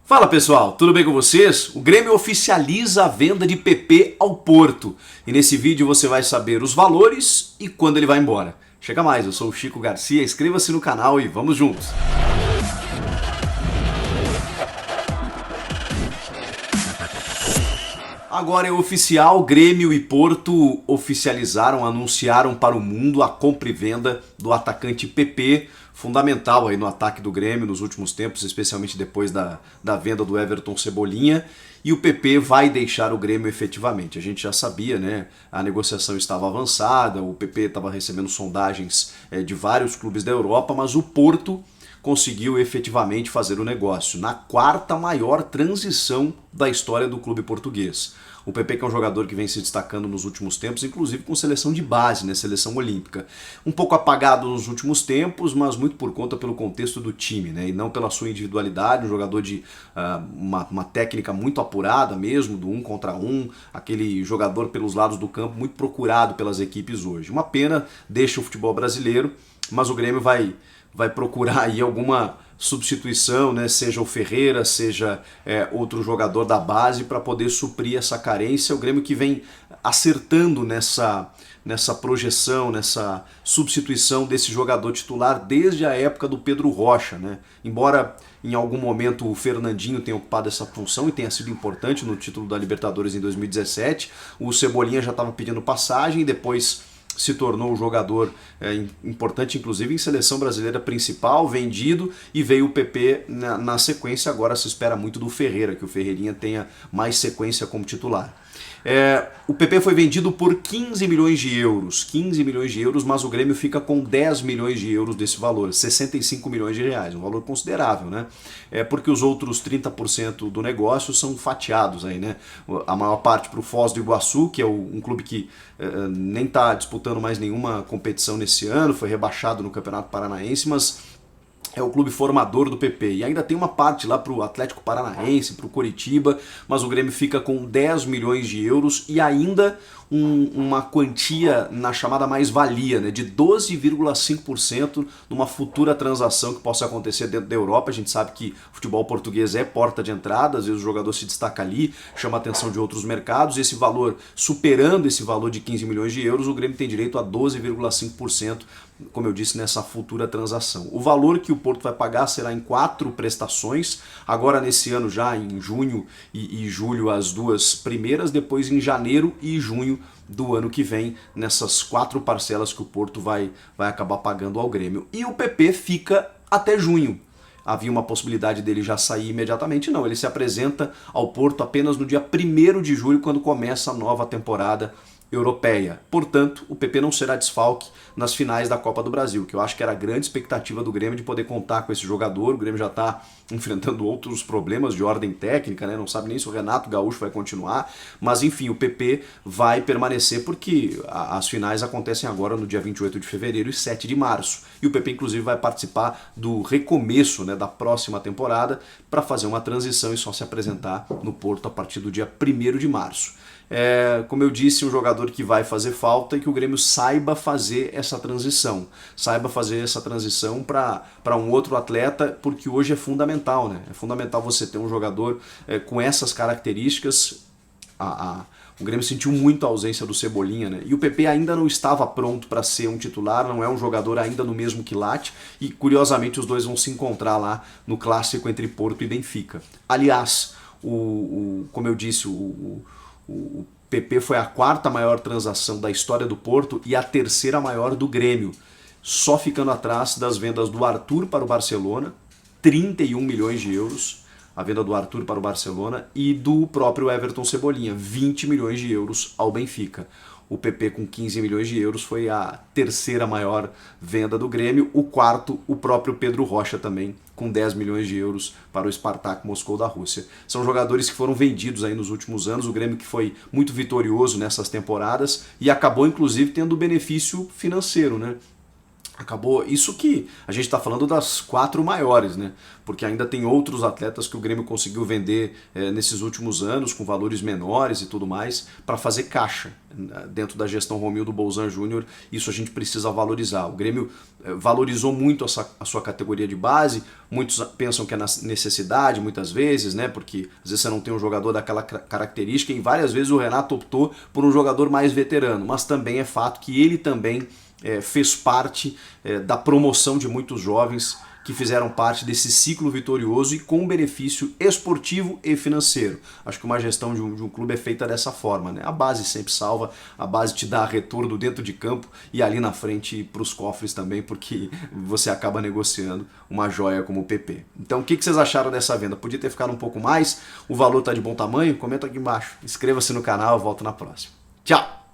Fala pessoal, tudo bem com vocês? O Grêmio oficializa a venda de PP ao Porto e nesse vídeo você vai saber os valores e quando ele vai embora. Chega mais, eu sou o Chico Garcia, inscreva-se no canal e vamos juntos! Agora é oficial, Grêmio e Porto anunciaram para o mundo a compra e venda do atacante PP, fundamental aí no ataque do Grêmio nos últimos tempos, especialmente depois da venda do Everton Cebolinha, e o PP vai deixar o Grêmio efetivamente. A gente já sabia, né? A negociação estava avançada, o PP estava recebendo sondagens de vários clubes da Europa, mas o Porto conseguiu efetivamente fazer o negócio na quarta maior transição da história do clube português. O PP, que é um jogador que vem se destacando nos últimos tempos, inclusive com seleção de base, né, seleção olímpica. Um pouco apagado nos últimos tempos, mas muito por conta pelo contexto do time, né, e não pela sua individualidade, um jogador de uma técnica muito apurada mesmo, do 1 contra 1, aquele jogador pelos lados do campo muito procurado pelas equipes hoje. Uma pena, deixa o futebol brasileiro, mas o Grêmio vai procurar aí alguma substituição, né? Seja o Ferreira, seja outro jogador da base para poder suprir essa carência. O Grêmio que vem acertando nessa projeção, nessa substituição desse jogador titular desde a época do Pedro Rocha, né? Embora em algum momento o Fernandinho tenha ocupado essa função e tenha sido importante no título da Libertadores em 2017, o Cebolinha já estava pedindo passagem e depois se tornou um jogador importante, inclusive em seleção brasileira principal, vendido, e veio o PP na sequência. Agora se espera muito do Ferreira, que o Ferreirinha tenha mais sequência como titular. O PP foi vendido por 15 milhões de euros, 15 milhões de euros, mas o Grêmio fica com 10 milhões de euros desse valor, 65 milhões de reais, um valor considerável, né? Porque os outros 30% do negócio são fatiados aí, né? A maior parte para o Foz do Iguaçu, que é um clube que nem está disputando mais nenhuma competição nesse ano, foi rebaixado no Campeonato Paranaense, mas é o clube formador do PP. E ainda tem uma parte lá para o Atlético Paranaense, para o Coritiba, mas o Grêmio fica com 10 milhões de euros e ainda uma quantia na chamada mais-valia, né, de 12,5% numa futura transação que possa acontecer dentro da Europa. A gente sabe que o futebol português é porta de entrada, às vezes o jogador se destaca ali, chama a atenção de outros mercados. Esse valor, superando esse valor de 15 milhões de euros, o Grêmio tem direito a 12,5%, como eu disse, nessa futura transação. O valor que o Porto vai pagar será em 4 prestações, agora nesse ano já em junho e julho as duas primeiras, depois em janeiro e junho do ano que vem, nessas 4 parcelas que o Porto vai acabar pagando ao Grêmio. E o PP fica até junho. Havia uma possibilidade dele já sair imediatamente, não, ele se apresenta ao Porto apenas no dia 1º de julho, quando começa a nova temporada europeia. Portanto, o PP não será desfalque nas finais da Copa do Brasil, que eu acho que era a grande expectativa do Grêmio de poder contar com esse jogador. O Grêmio já está enfrentando outros problemas de ordem técnica, né? Não sabe nem se o Renato Gaúcho vai continuar, mas enfim, o PP vai permanecer porque as finais acontecem agora no dia 28 de fevereiro e 7 de março. E o PP inclusive vai participar do recomeço, né, da próxima temporada para fazer uma transição e só se apresentar no Porto a partir do dia 1º de março. Como eu disse, um jogador que vai fazer falta e que o Grêmio saiba fazer essa transição. Saiba fazer essa transição para um outro atleta, porque hoje é fundamental, né? É fundamental você ter um jogador com essas características. O Grêmio sentiu muito a ausência do Cebolinha, né? E o PP ainda não estava pronto para ser um titular, não é um jogador ainda no mesmo quilate, e curiosamente os dois vão se encontrar lá no clássico entre Porto e Benfica. Aliás, como eu disse, o PP foi a 4ª maior transação da história do Porto e a 3ª maior do Grêmio, só ficando atrás das vendas do Arthur para o Barcelona, 31 milhões de euros, a venda do Arthur para o Barcelona, e do próprio Everton Cebolinha, 20 milhões de euros ao Benfica. O PP com 15 milhões de euros foi a 3ª maior venda do Grêmio, o 4º, o próprio Pedro Rocha também, com 10 milhões de euros para o Spartak Moscou da Rússia. São jogadores que foram vendidos aí nos últimos anos, o Grêmio que foi muito vitorioso nessas temporadas e acabou inclusive tendo benefício financeiro, né? Acabou, isso que a gente está falando das 4 maiores, né? Porque ainda tem outros atletas que o Grêmio conseguiu vender nesses últimos anos com valores menores e tudo mais para fazer caixa dentro da gestão Romildo Bolzan Júnior. Isso a gente precisa valorizar. O Grêmio valorizou muito a sua categoria de base. Muitos pensam que é necessidade, muitas vezes, né? Porque às vezes você não tem um jogador daquela característica e várias vezes o Renato optou por um jogador mais veterano. Mas também é fato que ele também fez parte da promoção de muitos jovens que fizeram parte desse ciclo vitorioso e com benefício esportivo e financeiro. Acho que uma gestão de um clube é feita dessa forma, né? A base sempre salva, a base te dá retorno dentro de campo e ali na frente para os cofres também, porque você acaba negociando uma joia como o PP. Então o que vocês acharam dessa venda? Podia ter ficado um pouco mais? O valor está de bom tamanho? Comenta aqui embaixo. Inscreva-se no canal, eu volto na próxima. Tchau!